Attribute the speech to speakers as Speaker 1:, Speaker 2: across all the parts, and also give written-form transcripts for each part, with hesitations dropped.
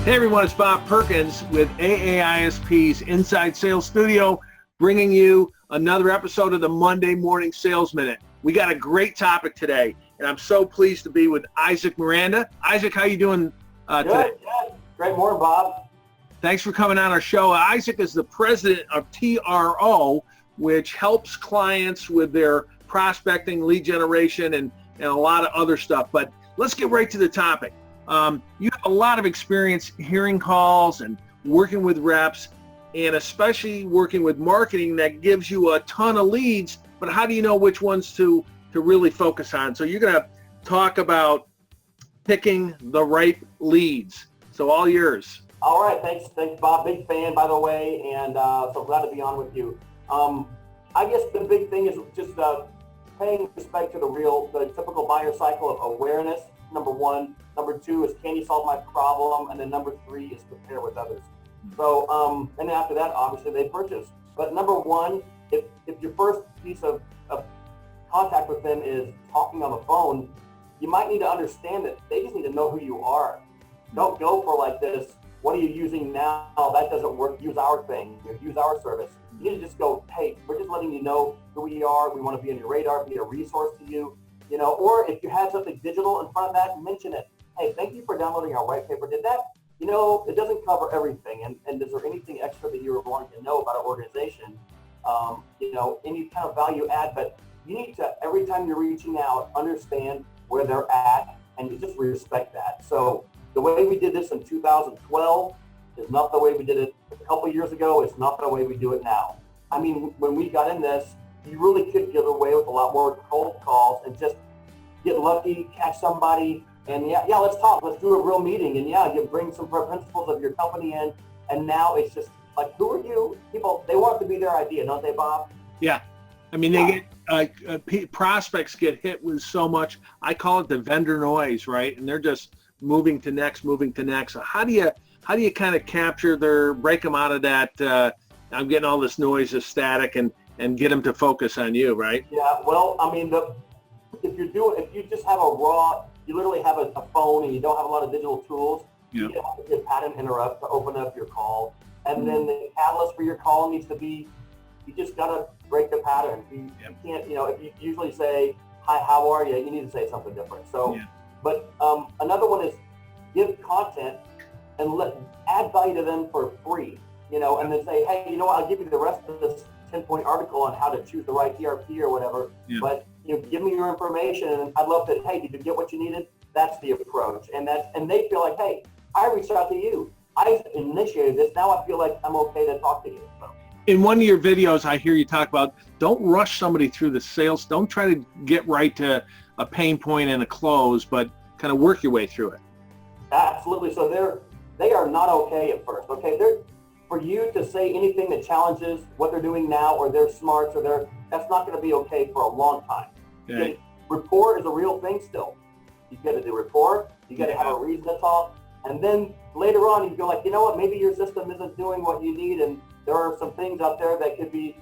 Speaker 1: Hey everyone, it's Bob Perkins with AAISP's Inside Sales Studio, bringing you another episode of the Monday Morning Sales Minute. We got a great topic today, and I'm so pleased to be with Isaac Miranda. Isaac, how you doing today?
Speaker 2: Good. Great morning, Bob.
Speaker 1: Thanks for coming on our show. Isaac is the president of TRO, which helps clients with their prospecting, lead generation, and a lot of other stuff. But let's get right to the topic. You have a lot of experience hearing calls and working with reps, and especially working with marketing that gives you a ton of leads, but how do you know which ones to really focus on? So you're going to talk about picking the right leads. So all yours.
Speaker 2: All right. Thanks, Bob. Big fan, by the way, and so glad to be on with you. I guess the big thing is just paying respect to the typical buyer cycle of awareness, number one. Number two is, can you solve my problem? And then number three is compare with others. So, and then after that, obviously they purchase. But number one, if your first piece of contact with them is talking on the phone, you might need to understand that they just need to know who you are. Don't go for like this, what are you using now? That doesn't work. Use our thing. Use our service. You need to just go, hey, we're just letting you know who we are. We want to be on your radar, be a resource to you. You know, or if you had something digital in front of that, mention it. Hey, thank you for downloading our white paper. Did that, you know, it doesn't cover everything. And is there anything extra that you're wanting to know about our organization? You know, any kind of value add, but you need to, every time you're reaching out, understand where they're at and you just respect that. So the way we did this in 2012 is not the way we did it a couple of years ago. It's not the way we do it now. I mean, when we got in this, you really could get away with a lot more cold calls and just get lucky, catch somebody, and yeah, let's talk. Let's do a real meeting, and yeah, you bring some principles of your company in, and now it's just like, who are you? People, they want it to be their idea, don't they, Bob?
Speaker 1: Yeah, I mean, they get prospects get hit with so much. I call it the vendor noise, right? And they're just moving to next. So how do you kind of capture break them out of that? I'm getting all this noise, this static, and get them to focus on you, right?
Speaker 2: Yeah. Well, I mean, if you just have you literally have a phone and you don't have a lot of digital tools, you get a pattern interrupt to open up your call. And then the catalyst for your call needs to be, you just got to break the pattern. You can't, you know, if you usually say, hi, how are you? You need to say something different. So, but another one is give content and add value to them for free, you know, and then say, hey, you know what, I'll give you the rest of this 10-point article on how to choose the right ERP or whatever, but you know, give me your information, and I'd love to. Hey, did you get what you needed? That's the approach, and they feel like, hey, I reached out to you, I initiated this. Now I feel like I'm okay to talk to you. So.
Speaker 1: In one of your videos, I hear you talk about don't rush somebody through the sales. Don't try to get right to a pain point and a close, but kind of work your way through it.
Speaker 2: Absolutely. So they are not okay at first. Okay, for you to say anything that challenges what they're doing now or their smarts or that's not going to be okay for a long time.
Speaker 1: Okay.
Speaker 2: Rapport is a real thing still. You got to do rapport. You got to have a reason to talk. And then later on, you go like, you know what, maybe your system isn't doing what you need, and there are some things out there that could be,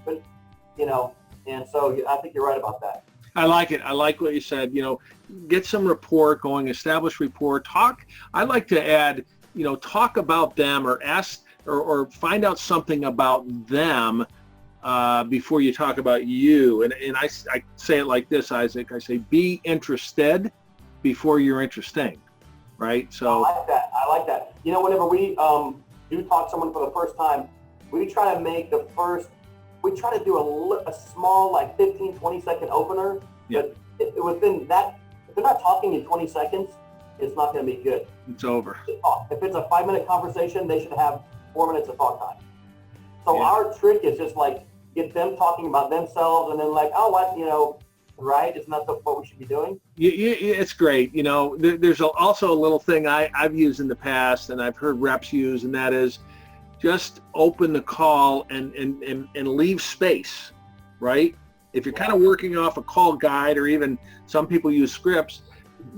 Speaker 2: you know, and so I think you're right about that.
Speaker 1: I like it. I like what you said. You know, get some rapport going, establish rapport. Talk. I like to add, you know, talk about them or ask or find out something about them before you talk about you. And I say it like this, Isaac. I say, be interested before you're interesting, right? So
Speaker 2: I like that. You know, whenever we do talk to someone for the first time, we try to make we try to do a small, like 15, 20-second opener.
Speaker 1: Yeah.
Speaker 2: But within that, if they're not talking in 20 seconds, it's not going to be good.
Speaker 1: It's over.
Speaker 2: If it's a 5-minute conversation, they should have 4 minutes of talk time. So our trick is just like get them talking about themselves, and then like, oh, what, you know, right? Isn't that what we should be doing?
Speaker 1: It's great. You know, there's also a little thing I've used in the past, and I've heard reps use, and that is just open the call and leave space, right? If you're kind of working off a call guide, or even some people use scripts,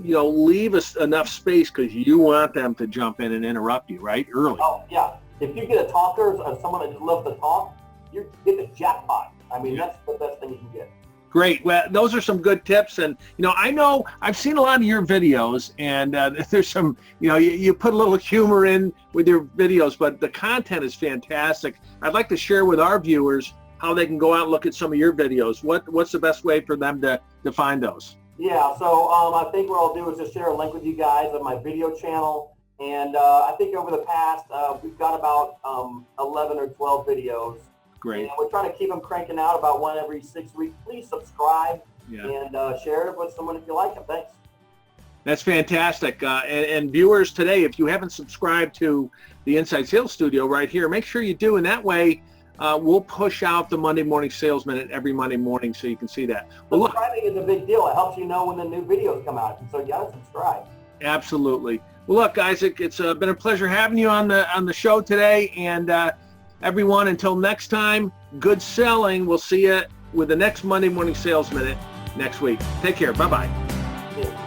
Speaker 1: you know, leave us enough space because you want them to jump in and interrupt you, right? Early.
Speaker 2: Oh, yeah. If you get a talker or someone that just loves to talk, you get the jackpot. I mean, that's the best thing you can get.
Speaker 1: Great. Well, those are some good tips. And, I know I've seen a lot of your videos, and there's some, you put a little humor in with your videos, but the content is fantastic. I'd like to share with our viewers how they can go out and look at some of your videos. What's the best way for them to find those?
Speaker 2: Yeah, so I think what I'll do is just share a link with you guys of my video channel. And I think over the past, we've got about 11 or 12 videos.
Speaker 1: Great.
Speaker 2: And we're trying to keep them cranking out about one every 6 weeks. Please subscribe and share it with someone if you like them. Thanks.
Speaker 1: That's fantastic. And viewers today, if you haven't subscribed to the Inside Sales Studio right here, make sure you do. And that way, we'll push out the Monday Morning Sales Minute every Monday morning so you can see that. Well,
Speaker 2: subscribing is a big deal. It helps you know when the new videos come out. And so you got to subscribe.
Speaker 1: Absolutely. Well, look, Isaac, it's been a pleasure having you on the show today. And everyone, until next time, good selling. We'll see you with the next Monday Morning Sales Minute next week. Take care. Bye-bye.
Speaker 2: Yeah.